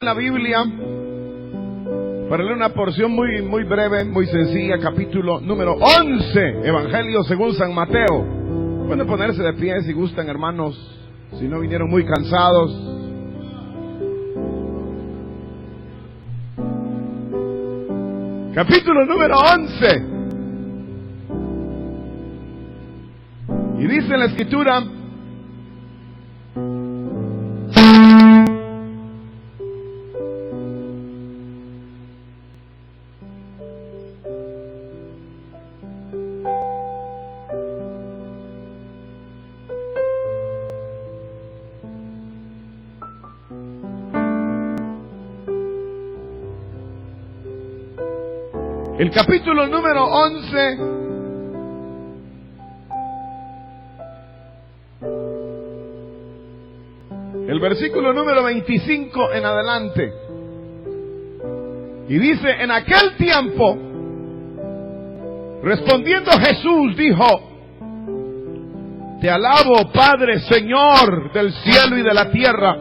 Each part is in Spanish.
la Biblia para leer una porción muy breve, muy sencilla, capítulo número 11, Evangelio según San Mateo. Pueden ponerse de pie si gustan, hermanos, si no vinieron muy cansados. Capítulo número 11. Y dice en la Escritura: el capítulo número 11, el versículo número 25 en adelante. Y dice: en aquel tiempo, respondiendo Jesús, dijo: Te alabo, Padre, Señor del cielo y de la tierra,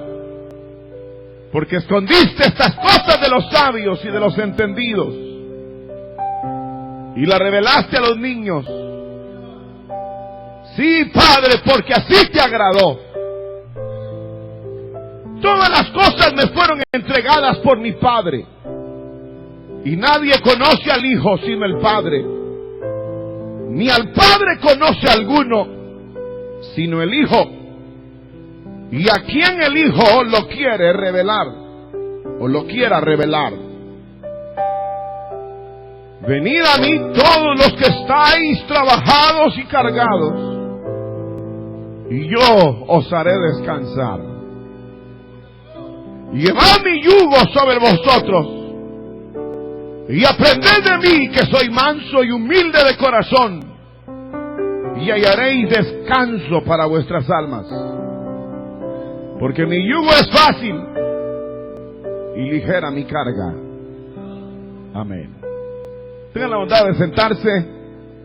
porque escondiste estas cosas de los sabios y de los entendidos, y la revelaste a los niños. Sí, Padre, porque así te agradó. Todas las cosas me fueron entregadas por mi Padre, y nadie conoce al Hijo sino el Padre, ni al Padre conoce alguno sino el Hijo, y a quien el Hijo lo quiere revelar, o lo quiera revelar. Venid a mí todos los que estáis trabajados y cargados, y yo os haré descansar. Llevad mi yugo sobre vosotros, y aprended de mí, que soy manso y humilde de corazón, y hallaréis descanso para vuestras almas. Porque mi yugo es fácil y ligera mi carga. Amén. Tengan la bondad de sentarse,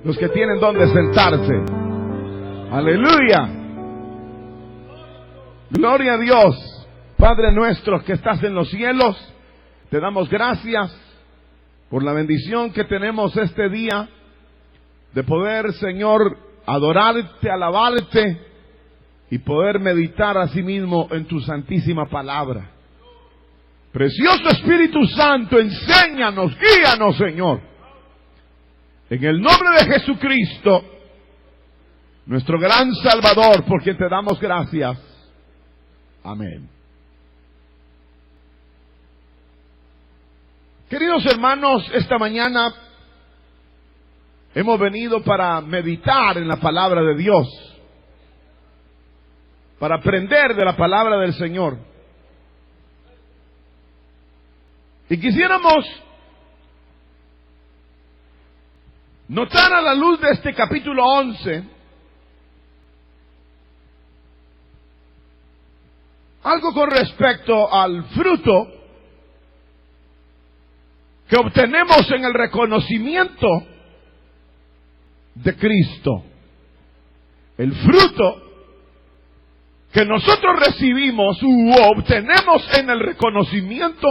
los que tienen donde sentarse. Aleluya. Gloria a Dios. Padre nuestro que estás en los cielos, te damos gracias por la bendición que tenemos este día de poder, Señor, adorarte, alabarte y poder meditar asimismo en tu santísima palabra. Precioso Espíritu Santo, enséñanos, guíanos, Señor. En el nombre de Jesucristo, nuestro gran Salvador, por quien te damos gracias. Amén. Queridos hermanos, esta mañana hemos venido para meditar en la palabra de Dios, para aprender de la palabra del Señor. Y quisiéramos notar a la luz de este capítulo 11 algo con respecto al fruto que obtenemos en el reconocimiento de Cristo. El fruto que nosotros recibimos u obtenemos en el reconocimiento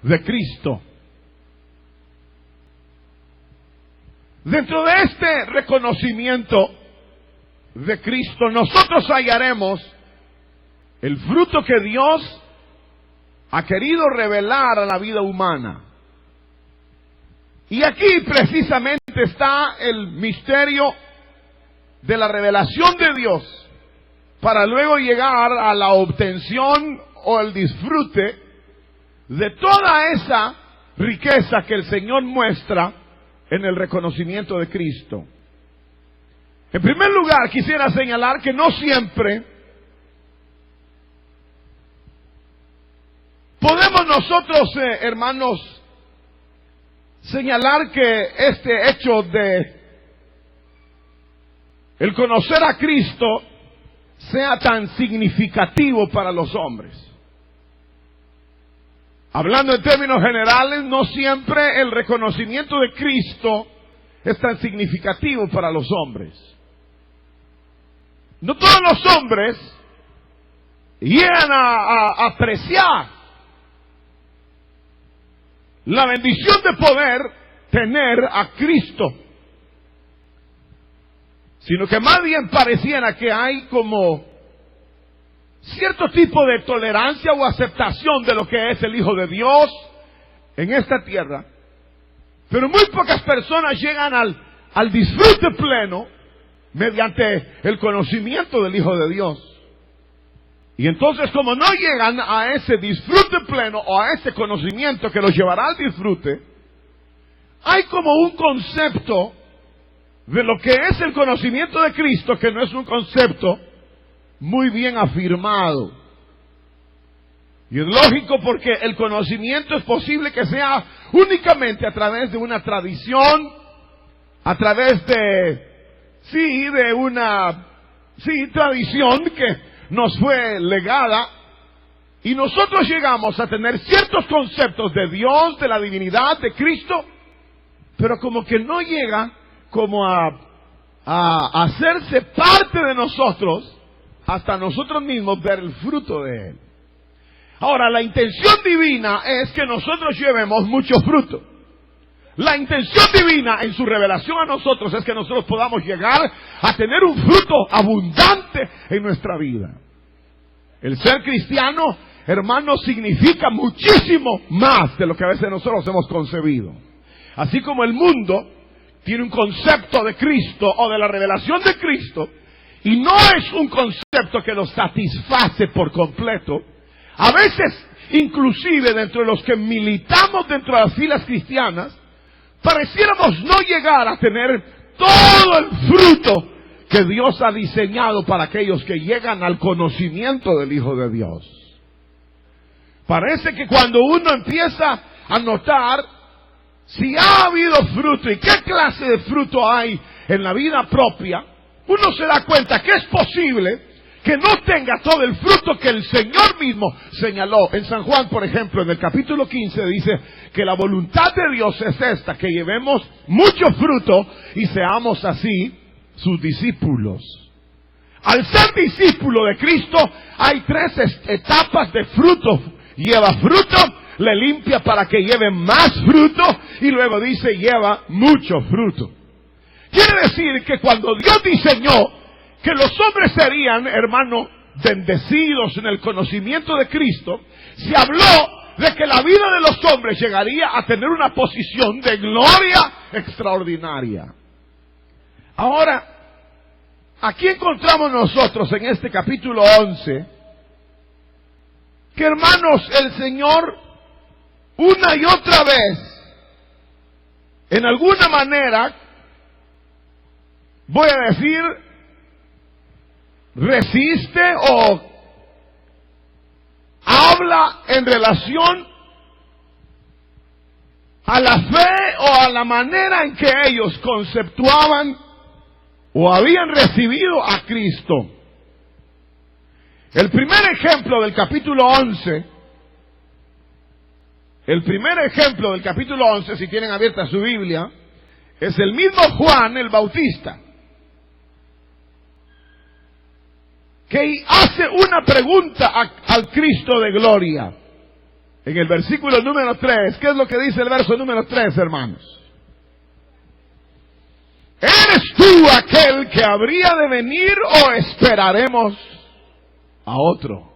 de Cristo. Dentro de este reconocimiento de Cristo, nosotros hallaremos el fruto que Dios ha querido revelar a la vida humana. Y aquí precisamente está el misterio de la revelación de Dios, para luego llegar a la obtención o el disfrute de toda esa riqueza que el Señor muestra en el reconocimiento de Cristo. En primer lugar, quisiera señalar que no siempre podemos nosotros, hermanos, señalar que este hecho de el conocer a Cristo sea tan significativo para los hombres. Hablando en términos generales, no siempre el reconocimiento de Cristo es tan significativo para los hombres. No todos los hombres llegan a apreciar la bendición de poder tener a Cristo, sino que más bien pareciera que hay como cierto tipo de tolerancia o aceptación de lo que es el Hijo de Dios en esta tierra, pero muy pocas personas llegan al disfrute pleno mediante el conocimiento del Hijo de Dios. Y entonces, como no llegan a ese disfrute pleno o a ese conocimiento que los llevará al disfrute, hay como un concepto de lo que es el conocimiento de Cristo que no es un concepto muy bien afirmado. Y es lógico, porque el conocimiento es posible que sea únicamente a través de una tradición, a través de una tradición que nos fue legada, y nosotros llegamos a tener ciertos conceptos de Dios, de la divinidad, de Cristo, pero como que no llega como a hacerse parte de nosotros, hasta nosotros mismos ver el fruto de Él. Ahora, la intención divina es que nosotros llevemos mucho fruto. La intención divina en su revelación a nosotros es que nosotros podamos llegar a tener un fruto abundante en nuestra vida. El ser cristiano, hermano, significa muchísimo más de lo que a veces nosotros hemos concebido. Así como el mundo tiene un concepto de Cristo o de la revelación de Cristo, y no es un concepto que los satisface por completo, a veces, inclusive dentro de los que militamos dentro de las filas cristianas, pareciéramos no llegar a tener todo el fruto que Dios ha diseñado para aquellos que llegan al conocimiento del Hijo de Dios. Parece que cuando uno empieza a notar si ha habido fruto y qué clase de fruto hay en la vida propia, uno se da cuenta que es posible que no tenga todo el fruto que el Señor mismo señaló. En San Juan, por ejemplo, en el capítulo 15 dice que la voluntad de Dios es esta, que llevemos mucho fruto y seamos así sus discípulos. Al ser discípulo de Cristo hay 3 etapas de fruto. Lleva fruto, le limpia para que lleve más fruto, y luego dice lleva mucho fruto. Quiere decir que cuando Dios diseñó que los hombres serían, hermano, bendecidos en el conocimiento de Cristo, se habló de que la vida de los hombres llegaría a tener una posición de gloria extraordinaria. Ahora, aquí encontramos nosotros en este capítulo 11, que, hermanos, el Señor una y otra vez, en alguna manera, voy a decir, resiste o habla en relación a la fe o a la manera en que ellos conceptuaban o habían recibido a Cristo. El primer ejemplo del capítulo 11, si tienen abierta su Biblia, es el mismo Juan el Bautista, que hace una pregunta al Cristo de gloria. En el versículo número 3, ¿qué es lo que dice el verso número 3, hermanos? ¿Eres tú aquel que habría de venir o esperaremos a otro?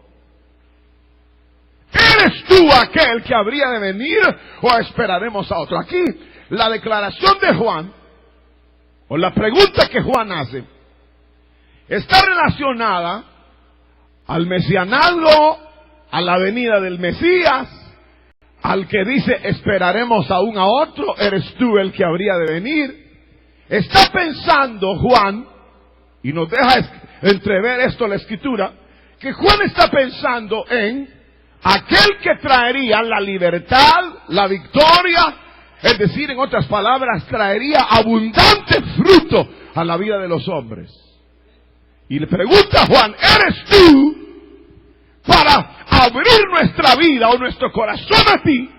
¿Eres tú aquel que habría de venir o esperaremos a otro? Aquí la declaración de Juan, o la pregunta que Juan hace, está relacionada al mesianazgo, a la venida del Mesías, al que dice esperaremos aún a otro, eres tú el que habría de venir. Está pensando Juan, y nos deja entrever esto la Escritura, que Juan está pensando en aquel que traería la libertad, la victoria, es decir, en otras palabras, traería abundante fruto a la vida de los hombres. Y le pregunta a Juan, ¿eres tú para abrir nuestra vida o nuestro corazón a ti?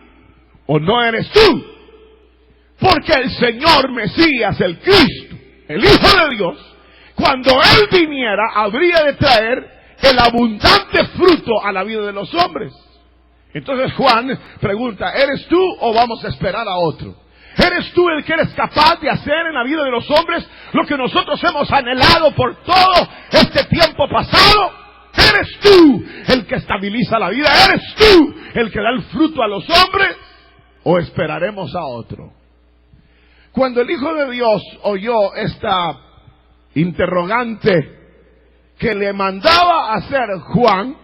¿O no eres tú? Porque el Señor Mesías, el Cristo, el Hijo de Dios, cuando Él viniera, habría de traer el abundante fruto a la vida de los hombres. Entonces Juan pregunta, ¿eres tú o vamos a esperar a otro? ¿Eres tú el que eres capaz de hacer en la vida de los hombres lo que nosotros hemos anhelado por todo este tiempo pasado? ¿Eres tú el que estabiliza la vida? ¿Eres tú el que da el fruto a los hombres? ¿O esperaremos a otro? Cuando el Hijo de Dios oyó esta interrogante que le mandaba hacer Juan,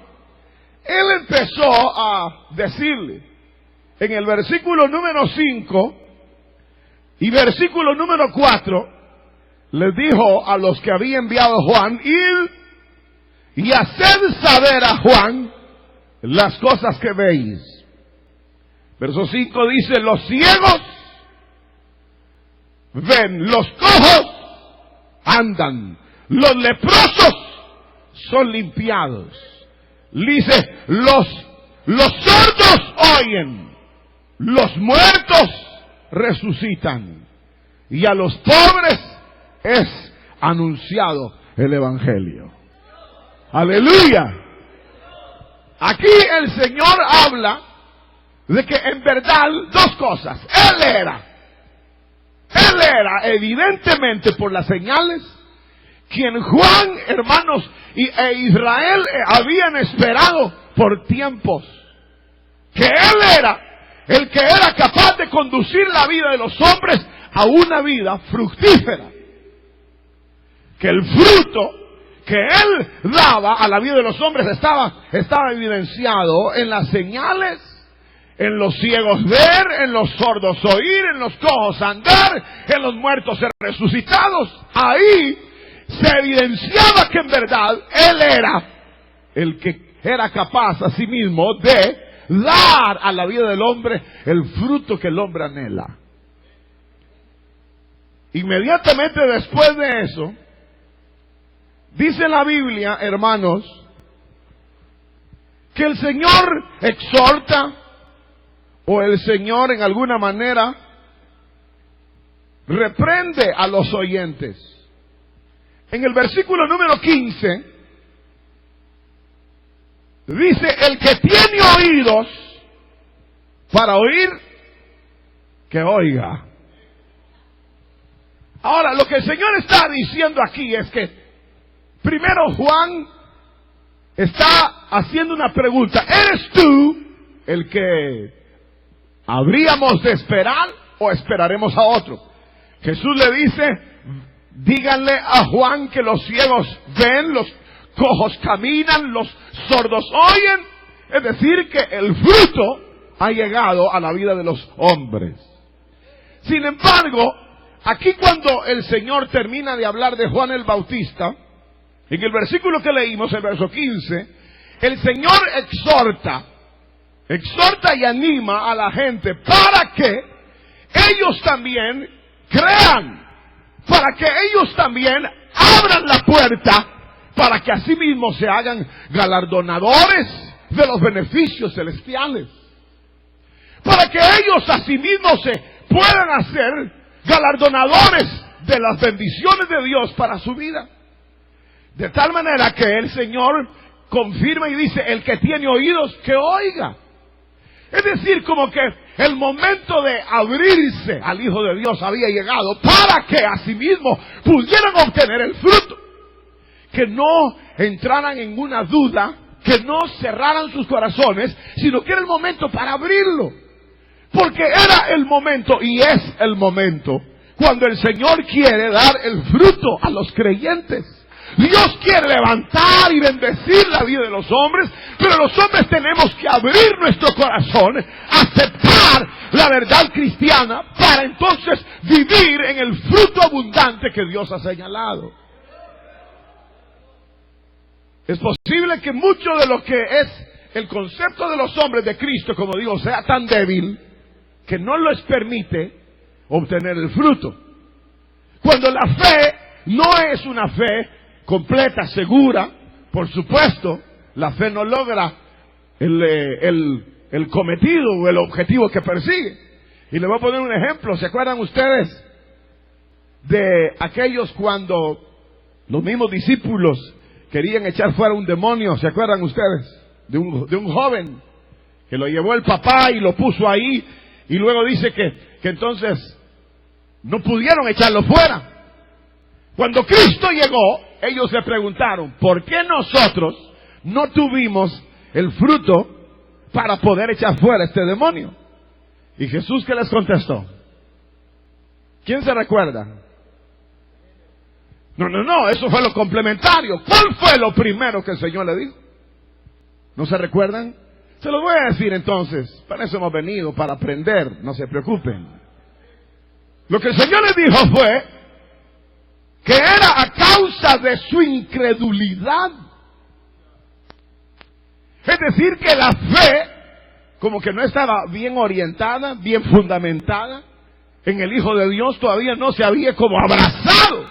él empezó a decirle, en el versículo número 5 y versículo número 4, les dijo a los que había enviado Juan, id y haced saber a Juan las cosas que veis. Verso 5 dice, los ciegos ven, los cojos andan, los leprosos son limpiados. Dice, los sordos oyen, los muertos resucitan, y a los pobres es anunciado el Evangelio. Aleluya. Aquí el Señor habla de que en verdad dos cosas. Él era evidentemente por las señales quien Juan, hermanos, e Israel habían esperado por tiempos. Que Él era el que era capaz de conducir la vida de los hombres a una vida fructífera. Que el fruto que Él daba a la vida de los hombres estaba evidenciado en las señales, en los ciegos ver, en los sordos oír, en los cojos andar, en los muertos ser resucitados. Ahí se evidenciaba que en verdad Él era el que era capaz a sí mismo de dar a la vida del hombre el fruto que el hombre anhela. Inmediatamente después de eso, dice la Biblia, hermanos, que el Señor exhorta, o el Señor en alguna manera reprende a los oyentes. En el versículo número 15 dice, el que tiene oídos para oír, que oiga. Ahora, lo que el Señor está diciendo aquí es que primero Juan está haciendo una pregunta. ¿Eres tú el que habríamos de esperar o esperaremos a otro? Jesús le dice, díganle a Juan que los ciegos ven, los cojos caminan, los sordos oyen. Es decir, que el fruto ha llegado a la vida de los hombres. Sin embargo, aquí cuando el Señor termina de hablar de Juan el Bautista, en el versículo que leímos, el verso 15, el Señor exhorta y anima a la gente para que ellos también crean, para que ellos también abran la puerta, para que asimismo se hagan galardonadores de los beneficios celestiales, para que ellos asimismo se puedan hacer galardonadores de las bendiciones de Dios para su vida. De tal manera que el Señor confirma y dice, el que tiene oídos, que oiga. Es decir, como que el momento de abrirse al Hijo de Dios había llegado para que asimismo pudieran obtener el fruto. Que no entraran en una duda, que no cerraran sus corazones, sino que era el momento para abrirlo. Porque era el momento y es el momento cuando el Señor quiere dar el fruto a los creyentes. Dios quiere levantar y bendecir la vida de los hombres, pero los hombres tenemos que abrir nuestro corazón, aceptar la verdad cristiana para entonces vivir en el fruto abundante que Dios ha señalado. Es posible que mucho de lo que es el concepto de los hombres de Cristo, como digo, sea tan débil que no les permite obtener el fruto. Cuando la fe no es una fe completa, segura, por supuesto, la fe no logra el cometido o el objetivo que persigue. Y le voy a poner un ejemplo. ¿Se acuerdan ustedes de aquellos cuando los mismos discípulos querían echar fuera un demonio? ¿Se acuerdan ustedes? De un joven que lo llevó el papá y lo puso ahí, y luego dice que entonces no pudieron echarlo fuera. Cuando Cristo llegó, ellos se preguntaron, ¿por qué nosotros no tuvimos el fruto para poder echar fuera este demonio? Y Jesús, ¿qué les contestó? ¿Quién se recuerda? No, eso fue lo complementario. ¿Cuál fue lo primero que el Señor le dijo? ¿No se recuerdan? Se los voy a decir entonces. Para eso hemos venido, para aprender. No se preocupen. Lo que el Señor les dijo fue que era a causa de su incredulidad. Es decir, que la fe como que no estaba bien orientada, bien fundamentada en el Hijo de Dios, todavía no se había como abrazado.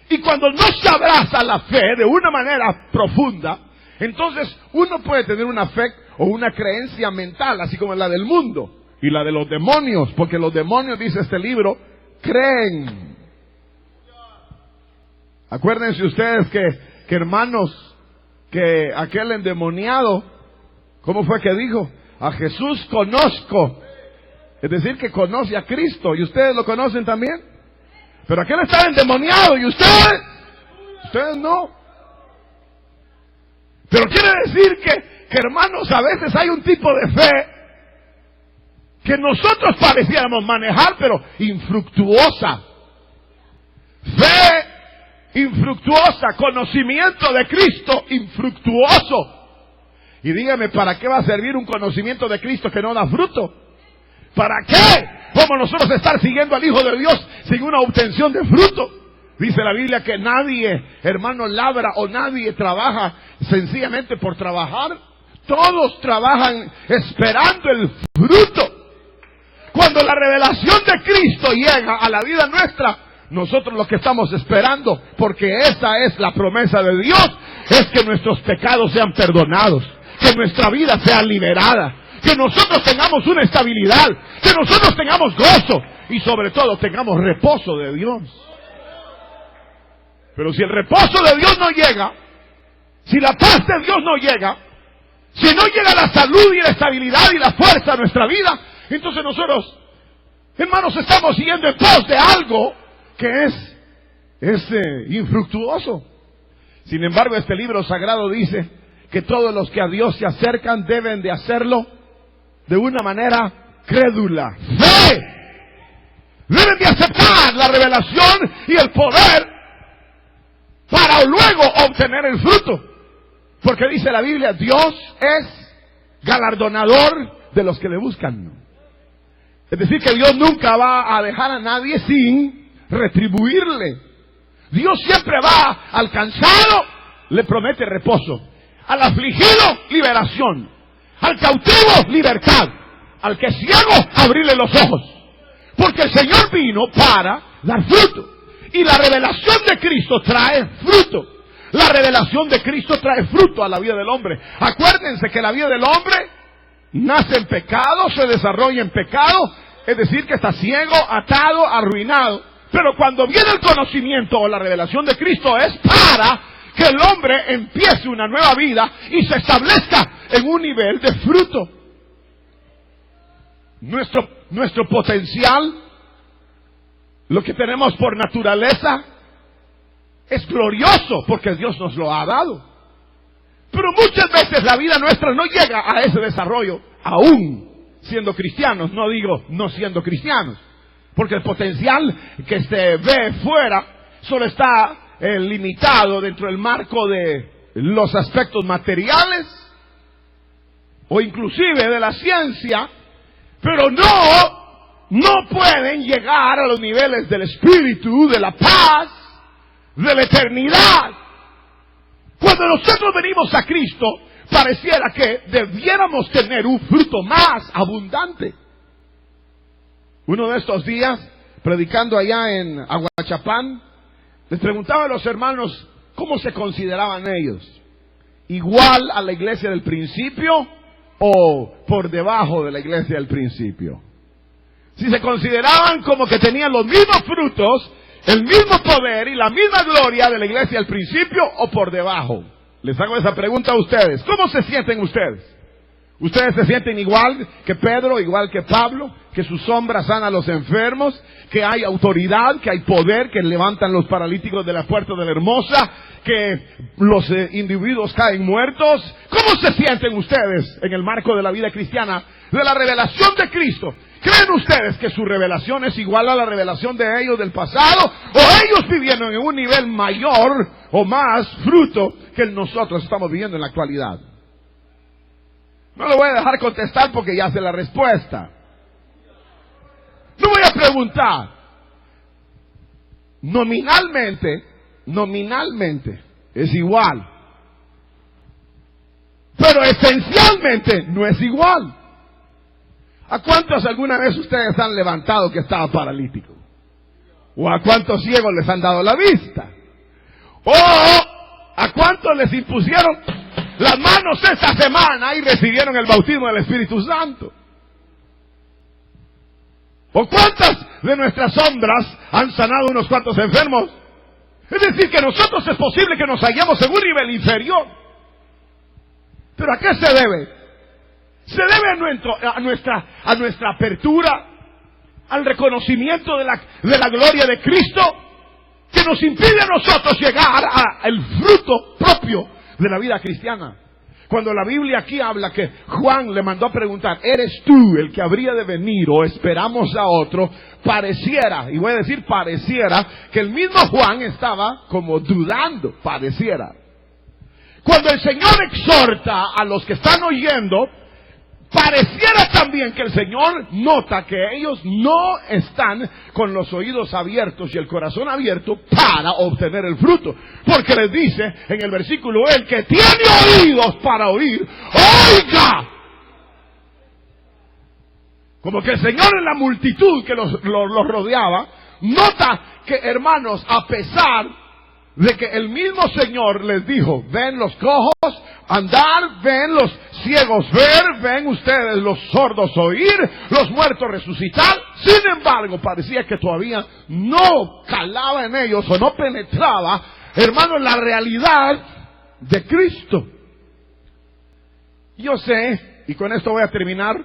Y cuando no se abraza la fe de una manera profunda, entonces uno puede tener una fe o una creencia mental, así como la del mundo y la de los demonios, porque los demonios, dice este libro, creen. Acuérdense ustedes que hermanos, que aquel endemoniado, ¿cómo fue que dijo? A Jesús conozco. Es decir, que conoce a Cristo. ¿Y ustedes lo conocen también? Pero aquel estaba endemoniado y ustedes no. Pero quiere decir que hermanos, a veces hay un tipo de fe que nosotros pareciéramos manejar, pero infructuosa. Fe infructuosa, conocimiento de Cristo infructuoso. Y dígame, ¿para qué va a servir un conocimiento de Cristo que no da fruto? ¿Para qué vamos nosotros a estar siguiendo al Hijo de Dios sin una obtención de fruto? Dice la Biblia que nadie, hermano, labra o nadie trabaja sencillamente por trabajar. Todos trabajan esperando el fruto. Cuando la revelación de Cristo llega a la vida nuestra, nosotros lo que estamos esperando, porque esa es la promesa de Dios, es que nuestros pecados sean perdonados, que nuestra vida sea liberada, que nosotros tengamos una estabilidad, que nosotros tengamos gozo y sobre todo tengamos reposo de Dios. Pero si el reposo de Dios no llega, si la paz de Dios no llega, si no llega la salud y la estabilidad y la fuerza a nuestra vida, entonces nosotros, hermanos, estamos siguiendo en pos de algo que es infructuoso. Sin embargo, este libro sagrado dice que todos los que a Dios se acercan deben de hacerlo de una manera crédula. ¡Fe! Deben de aceptar la revelación y el poder para luego obtener el fruto. Porque dice la Biblia, Dios es galardonador de los que le buscan. Es decir, que Dios nunca va a dejar a nadie sin retribuirle. Dios siempre va al cansado, le promete reposo. Al afligido, liberación. Al cautivo, libertad. Al que es ciego, abrirle los ojos. Porque el Señor vino para dar fruto. Y la revelación de Cristo trae fruto. La revelación de Cristo trae fruto a la vida del hombre. Acuérdense que la vida del hombre nace en pecado, se desarrolla en pecado. Es decir, que está ciego, atado, arruinado. Pero cuando viene el conocimiento o la revelación de Cristo es para que el hombre empiece una nueva vida y se establezca en un nivel de fruto. Nuestro potencial, lo que tenemos por naturaleza, es glorioso porque Dios nos lo ha dado. Pero muchas veces la vida nuestra no llega a ese desarrollo, aún siendo cristianos, no digo no siendo cristianos. Porque el potencial que se ve fuera solo está limitado dentro del marco de los aspectos materiales o inclusive de la ciencia, pero no pueden llegar a los niveles del espíritu, de la paz, de la eternidad. Cuando nosotros venimos a Cristo, pareciera que debiéramos tener un fruto más abundante. Uno de estos días, predicando allá en Aguachapán, les preguntaba a los hermanos cómo se consideraban ellos. ¿Igual a la iglesia del principio o por debajo de la iglesia del principio? Si se consideraban como que tenían los mismos frutos, el mismo poder y la misma gloria de la iglesia del principio o por debajo. Les hago esa pregunta a ustedes. ¿Cómo se sienten ustedes? Ustedes se sienten igual que Pedro, igual que Pablo, que su sombra sana a los enfermos, que hay autoridad, que hay poder, que levantan los paralíticos de la puerta de la Hermosa, que los individuos caen muertos. ¿Cómo se sienten ustedes en el marco de la vida cristiana, de la revelación de Cristo? ¿Creen ustedes que su revelación es igual a la revelación de ellos del pasado? ¿O ellos vivieron en un nivel mayor o más fruto que nosotros estamos viviendo en la actualidad? No lo voy a dejar contestar porque ya sé la respuesta. No voy a preguntar. Nominalmente es igual. Pero esencialmente no es igual. ¿A cuántos alguna vez ustedes han levantado que estaba paralítico? ¿O a cuántos ciegos les han dado la vista? ¿O a cuántos les impusieron las manos esta semana y recibieron el bautismo del Espíritu Santo? ¿O cuántas de nuestras sombras han sanado unos cuantos enfermos? Es decir, que nosotros es posible que nos hallemos en un nivel inferior. ¿Pero a qué se debe? Se debe a nuestra apertura, al reconocimiento de la gloria de Cristo, que nos impide a nosotros llegar al fruto propio de la vida cristiana. Cuando la Biblia aquí habla que Juan le mandó a preguntar, ¿eres tú el que habría de venir o esperamos a otro? Pareciera, y voy a decir pareciera, que el mismo Juan estaba como dudando, pareciera. Cuando el Señor exhorta a los que están oyendo, pareciera también que el Señor nota que ellos no están con los oídos abiertos y el corazón abierto para obtener el fruto. Porque les dice en el versículo, el que tiene oídos para oír, oiga. Como que el Señor en la multitud que los rodeaba, nota que, hermanos, a pesar de que el mismo Señor les dijo, ven los cojos andar, ven los ciegos ver, ven ustedes los sordos oír, los muertos resucitar. Sin embargo, parecía que todavía no calaba en ellos o no penetraba, hermanos, la realidad de Cristo. Yo sé, y con esto voy a terminar,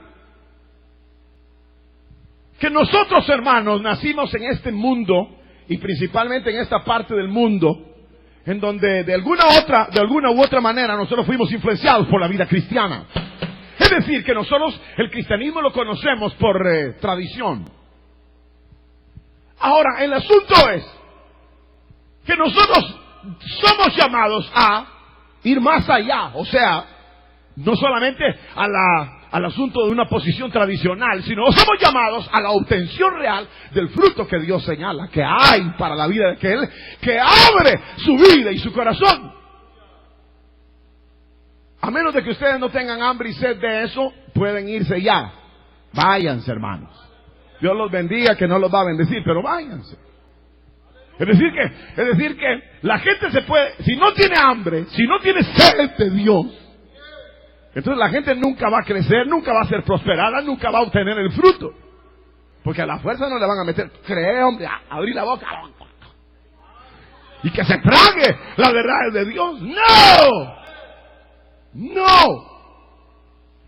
que nosotros, hermanos, nacimos en este mundo y principalmente en esta parte del mundo en donde de alguna u otra manera nosotros fuimos influenciados por la vida cristiana. Es decir, que nosotros el cristianismo lo conocemos por tradición. Ahora, el asunto es que nosotros somos llamados a ir más allá, o sea, no solamente al asunto de una posición tradicional, sino somos llamados a la obtención real del fruto que Dios señala, que hay para la vida de aquel que abre su vida y su corazón. A menos de que ustedes no tengan hambre y sed de eso, pueden irse ya. Váyanse, hermanos. Dios los bendiga, que no los va a bendecir, pero váyanse. Es decir que la gente se puede, si no tiene hambre, si no tiene sed de Dios, entonces la gente nunca va a crecer, nunca va a ser prosperada, nunca va a obtener el fruto. Porque a la fuerza no le van a meter, cree, hombre, abrir la boca y que se trague las verdades de Dios. No.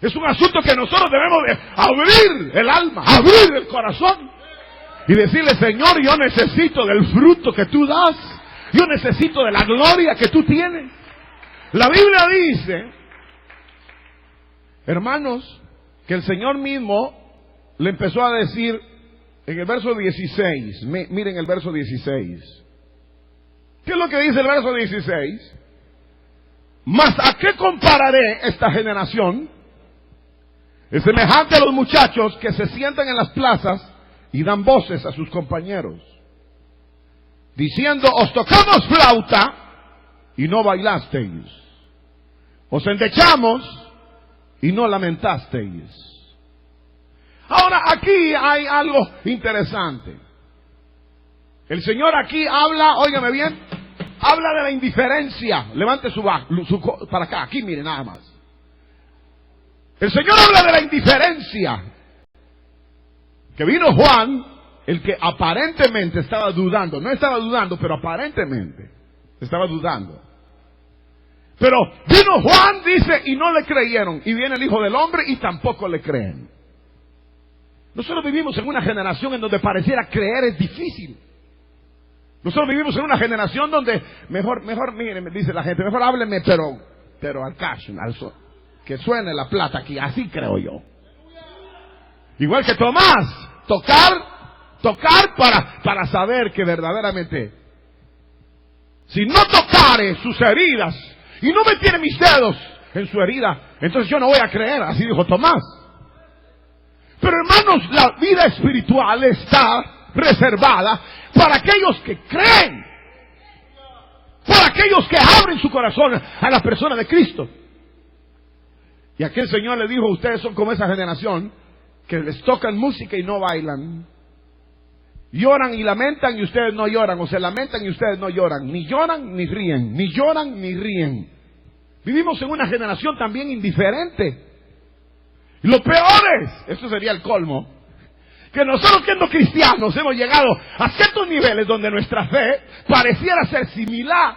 Es un asunto que nosotros debemos de abrir el alma, abrir el corazón y decirle, Señor, yo necesito del fruto que tú das, yo necesito de la gloria que tú tienes. La Biblia dice, hermanos, que el Señor mismo le empezó a decir en el verso 16, miren el verso 16. ¿Qué es lo que dice el verso 16? Mas ¿a qué compararé esta generación? Es semejante a los muchachos que se sientan en las plazas y dan voces a sus compañeros, diciendo, os tocamos flauta y no bailasteis, os endechamos y no lamentasteis. Ahora aquí hay algo interesante. El Señor aquí habla, óigame bien, habla de la indiferencia. Levante su para acá, aquí mire nada más. El Señor habla de la indiferencia. Que vino Juan, el que aparentemente estaba dudando. No estaba dudando, pero aparentemente estaba dudando. Pero vino Juan, dice, y no le creyeron. Y viene el Hijo del Hombre y tampoco le creen. Nosotros vivimos en una generación en donde pareciera creer es difícil. Nosotros vivimos en una generación donde mejor, mire, me dice la gente, mejor hábleme, pero al cash, que suene la plata aquí, así creo yo. Igual que Tomás, tocar para saber que verdaderamente, si no tocare sus heridas y no metiere mis dedos en su herida, entonces yo no voy a creer, así dijo Tomás. Pero hermanos, la vida espiritual está reservada para aquellos que creen, para aquellos que abren su corazón a la persona de Cristo. Y aquel Señor le dijo, ustedes son como esa generación que les tocan música y no bailan, lloran y lamentan y ustedes no lloran, o se lamentan y ustedes no lloran, ni lloran ni ríen, ni lloran ni ríen. Vivimos en una generación también indiferente. Y lo peor es, esto sería el colmo, que nosotros siendo cristianos hemos llegado a ciertos niveles donde nuestra fe pareciera ser similar.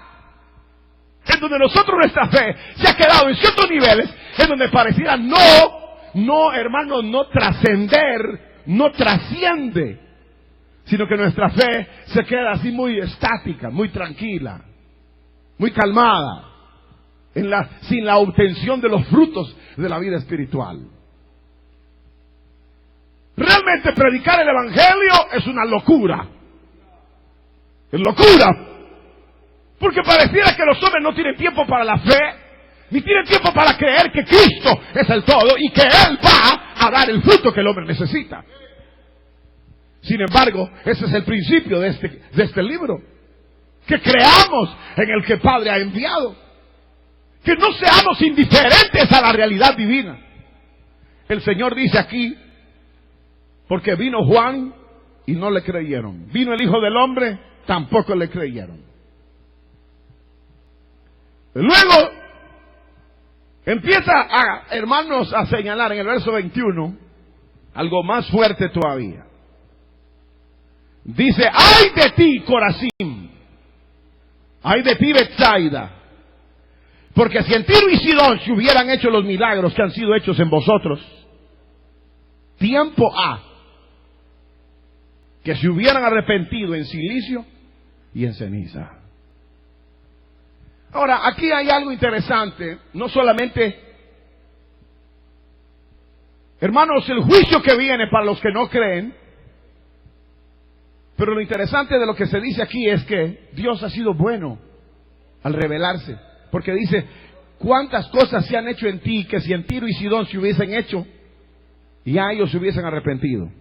En donde nuestra fe se ha quedado en ciertos niveles en donde pareciera hermanos, no trascender, no trasciende, sino que nuestra fe se queda así muy estática, muy tranquila, muy calmada, sin la obtención de los frutos de la vida espiritual. Realmente predicar el Evangelio es una locura. Es locura. Porque pareciera que los hombres no tienen tiempo para la fe, ni tienen tiempo para creer que Cristo es el todo y que Él va a dar el fruto que el hombre necesita. Sin embargo, ese es el principio de este libro. Que creamos en el que el Padre ha enviado. Que no seamos indiferentes a la realidad divina. El Señor dice aquí, porque vino Juan y no le creyeron. Vino el Hijo del Hombre, tampoco le creyeron. Luego empieza hermanos a señalar en el verso 21 algo más fuerte todavía. Dice, ay de ti, Corazín, ay de ti, Betsaida, porque si en Tiro y Sidón se hubieran hecho los milagros que han sido hechos en vosotros, tiempo ha que se hubieran arrepentido en silicio y en ceniza. Ahora, aquí hay algo interesante, no solamente, hermanos, el juicio que viene para los que no creen, pero lo interesante de lo que se dice aquí es que Dios ha sido bueno al revelarse, porque dice, cuántas cosas se han hecho en ti que si en Tiro y Sidón se hubiesen hecho, ya ellos se hubiesen arrepentido.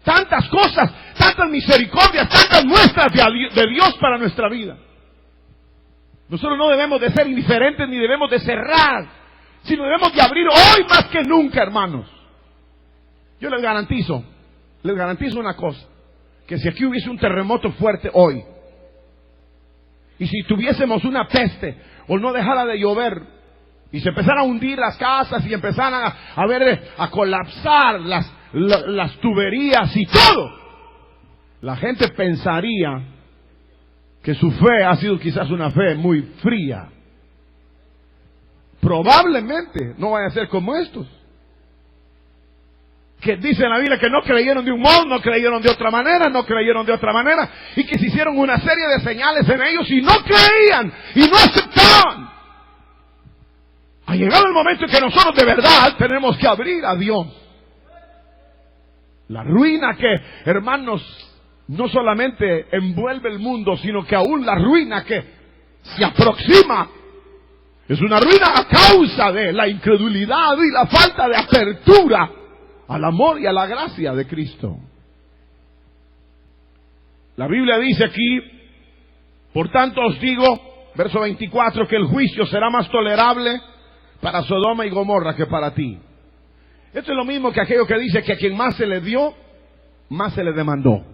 Tantas cosas, tantas misericordias, tantas muestras de Dios para nuestra vida. Nosotros no debemos de ser indiferentes ni debemos de cerrar, sino debemos de abrir hoy más que nunca, hermanos. Yo les garantizo una cosa, que si aquí hubiese un terremoto fuerte hoy, y si tuviésemos una peste, o no dejara de llover, y se empezaran a hundir las casas, y empezaran a colapsar las tuberías y todo, la gente pensaría que su fe ha sido quizás una fe muy fría. Probablemente no vaya a ser como estos, que dice en la Biblia que no creyeron de un modo, no creyeron de otra manera, y que se hicieron una serie de señales en ellos y no creían y no aceptaban. Ha llegado el momento en que nosotros de verdad tenemos que abrir a Dios. La ruina que, hermanos, no solamente envuelve el mundo, sino que aún la ruina que se aproxima es una ruina a causa de la incredulidad y la falta de apertura al amor y a la gracia de Cristo. La Biblia dice aquí, por tanto os digo, verso 24, que el juicio será más tolerable para Sodoma y Gomorra que para ti. Esto es lo mismo que aquello que dice que a quien más se le dio, más se le demandó.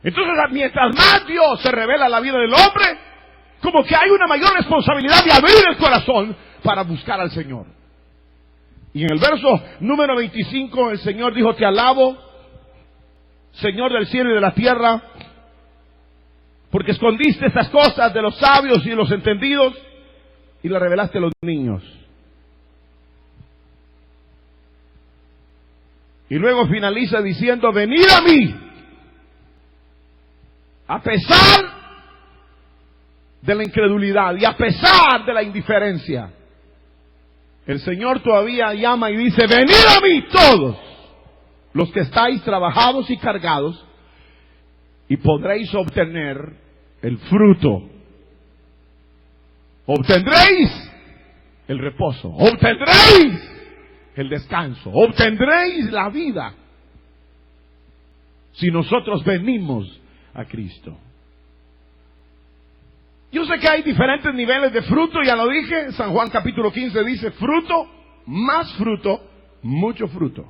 Entonces, mientras más Dios se revela en la vida del hombre, como que hay una mayor responsabilidad de abrir el corazón para buscar al Señor. Y en el verso número 25, el Señor dijo, te alabo, Señor del cielo y de la tierra, porque escondiste estas cosas de los sabios y de los entendidos, y la revelaste a los niños. Y luego finaliza diciendo: venid a mí, a pesar de la incredulidad y a pesar de la indiferencia. El Señor todavía llama y dice: venid a mí todos los que estáis trabajados y cargados, y podréis obtener el fruto. Obtendréis el reposo, obtendréis el descanso, obtendréis la vida si nosotros venimos a Cristo. Yo sé que hay diferentes niveles de fruto, ya lo dije. San Juan capítulo 15 dice: fruto, más fruto, mucho fruto.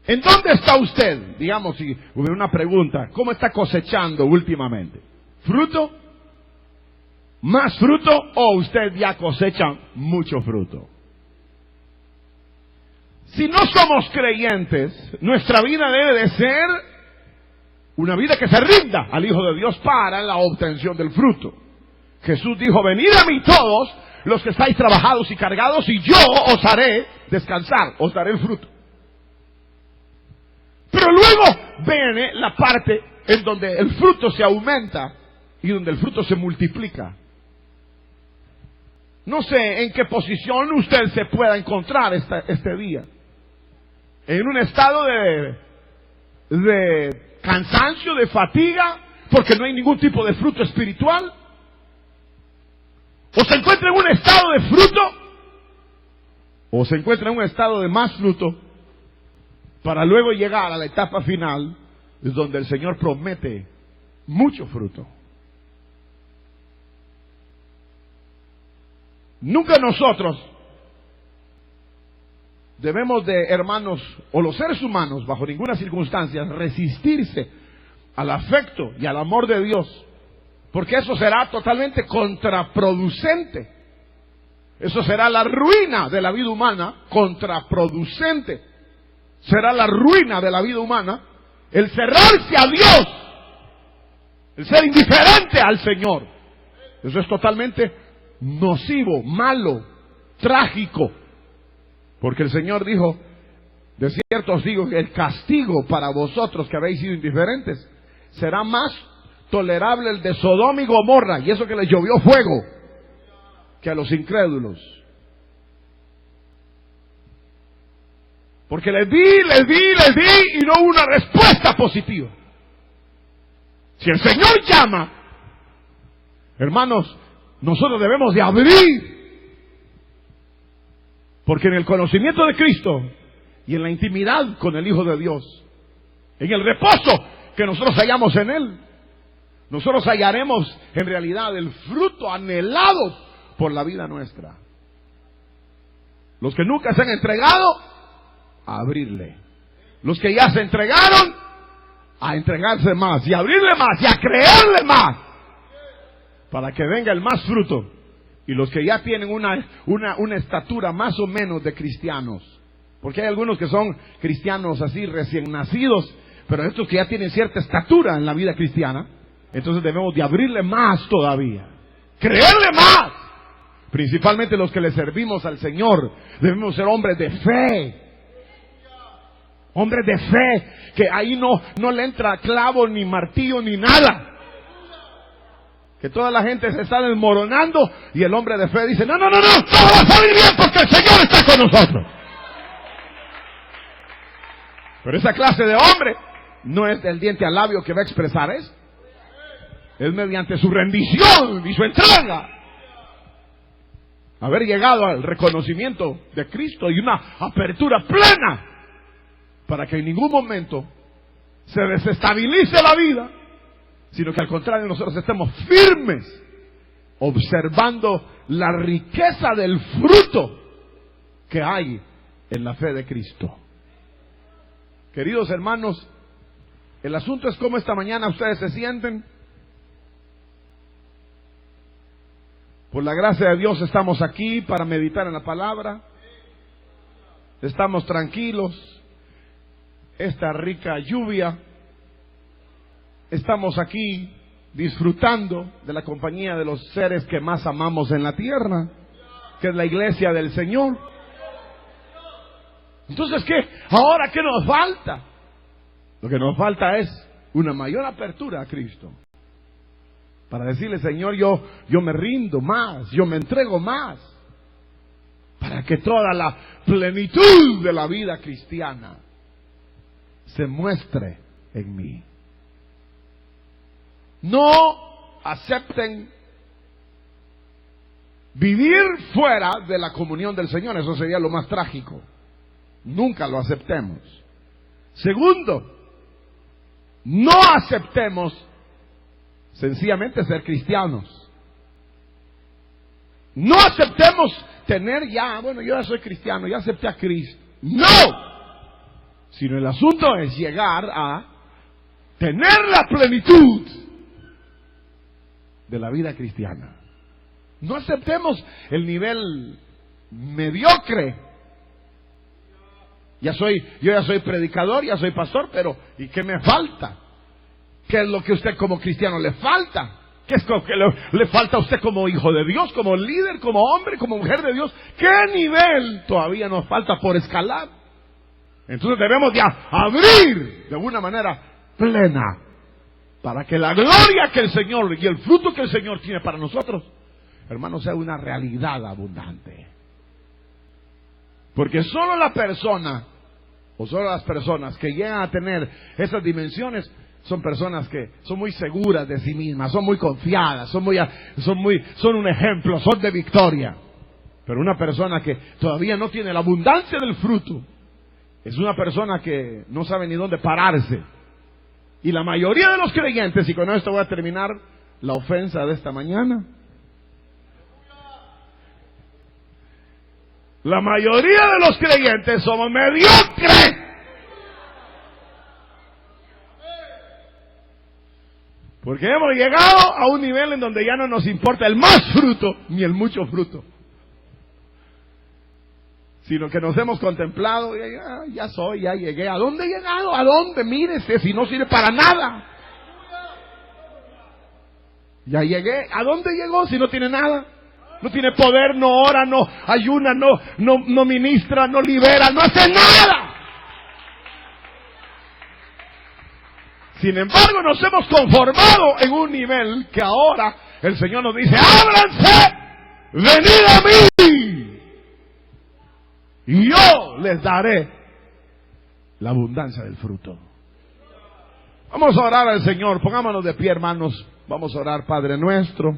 ¿En dónde está usted? Digamos, si hubiera una pregunta, ¿cómo está cosechando últimamente? ¿Fruto? ¿Más fruto? ¿O usted ya cosecha mucho fruto? Si no somos creyentes, nuestra vida debe de ser una vida que se rinda al Hijo de Dios para la obtención del fruto. Jesús dijo: venid a mí todos los que estáis trabajados y cargados, y yo os haré descansar, os daré el fruto. Pero luego viene la parte en donde el fruto se aumenta y donde el fruto se multiplica. No sé en qué posición usted se pueda encontrar este día. En un estado de cansancio, de fatiga, porque no hay ningún tipo de fruto espiritual. O se encuentra en un estado de fruto, o se encuentra en un estado de más fruto, para luego llegar a la etapa final, es donde el Señor promete mucho fruto. Nunca nosotros debemos de, hermanos, o los seres humanos, bajo ninguna circunstancia, resistirse al afecto y al amor de Dios, porque eso será totalmente contraproducente. Eso será la ruina de la vida humana, contraproducente. Será la ruina de la vida humana el cerrarse a Dios, el ser indiferente al Señor. Eso es totalmente nocivo, malo, trágico. Porque el Señor dijo: de cierto os digo que el castigo para vosotros que habéis sido indiferentes será más tolerable el de Sodoma y Gomorra, y eso que les llovió fuego, que a los incrédulos. Porque les di y no hubo una respuesta positiva. Si el Señor llama, hermanos, nosotros debemos de abrir. Porque en el conocimiento de Cristo y en la intimidad con el Hijo de Dios, en el reposo que nosotros hallamos en Él, nosotros hallaremos en realidad el fruto anhelado por la vida nuestra. Los que nunca se han entregado, a abrirle. Los que ya se entregaron, a entregarse más, y a abrirle más, y a creerle más, para que venga el más fruto. Y los que ya tienen una estatura más o menos de cristianos, porque hay algunos que son cristianos así recién nacidos, pero estos que ya tienen cierta estatura en la vida cristiana, entonces debemos de abrirle más todavía, creerle más. Principalmente los que le servimos al Señor, debemos ser hombres de fe. Hombres de fe, que ahí no le entra clavo, ni martillo, ni nada. Que toda la gente se está desmoronando y el hombre de fe dice: no, todo va a salir bien porque el Señor está con nosotros. Pero esa clase de hombre no es del diente al labio que va a expresar eso. Es mediante su rendición y su entrega. Haber llegado al reconocimiento de Cristo y una apertura plena, para que en ningún momento se desestabilice la vida, sino que al contrario nosotros estemos firmes, observando la riqueza del fruto que hay en la fe de Cristo. Queridos hermanos, el asunto es cómo esta mañana ustedes se sienten. Por la gracia de Dios estamos aquí para meditar en la palabra. Estamos tranquilos. Esta rica lluvia, estamos aquí disfrutando de la compañía de los seres que más amamos en la tierra, que es la iglesia del Señor. Entonces, ¿qué? Ahora, ¿qué nos falta? Lo que nos falta es una mayor apertura a Cristo. Para decirle, Señor, yo me rindo más, yo me entrego más, para que toda la plenitud de la vida cristiana se muestre en mí. No acepten vivir fuera de la comunión del Señor, eso sería lo más trágico. Nunca lo aceptemos. Segundo, no aceptemos sencillamente ser cristianos. No aceptemos tener ya, bueno, yo ya soy cristiano, ya acepté a Cristo. No, sino el asunto es llegar a tener la plenitud de la vida cristiana. No aceptemos el nivel mediocre. Yo ya soy predicador, ya soy pastor, pero ¿y qué me falta? ¿Qué es lo que usted como cristiano le falta? ¿Qué es lo que le falta a usted como hijo de Dios, como líder, como hombre, como mujer de Dios? ¿Qué nivel todavía nos falta por escalar? Entonces debemos ya abrir de una manera plena para que la gloria que el Señor y el fruto que el Señor tiene para nosotros, hermanos, sea una realidad abundante. Porque solo la persona o solo las personas que llegan a tener esas dimensiones son personas que son muy seguras de sí mismas, son muy confiadas, son un ejemplo, son de victoria. Pero una persona que todavía no tiene la abundancia del fruto es una persona que no sabe ni dónde pararse. Y la mayoría de los creyentes, y con esto voy a terminar la ofensa de esta mañana, la mayoría de los creyentes somos mediocres. Porque hemos llegado a un nivel en donde ya no nos importa el más fruto ni el mucho fruto, sino que nos hemos contemplado y ya llegué. ¿A dónde he llegado? ¿A dónde? Mírese, si no sirve para nada. Ya llegué. ¿A dónde llegó si no tiene nada? No tiene poder, no ora, no ayuna, no ministra, no libera, no hace nada. Sin embargo, nos hemos conformado en un nivel que ahora el Señor nos dice: ábranse, venid a mí, y yo les daré la abundancia del fruto. Vamos a orar al Señor, pongámonos de pie, hermanos. Vamos a orar. Padre nuestro,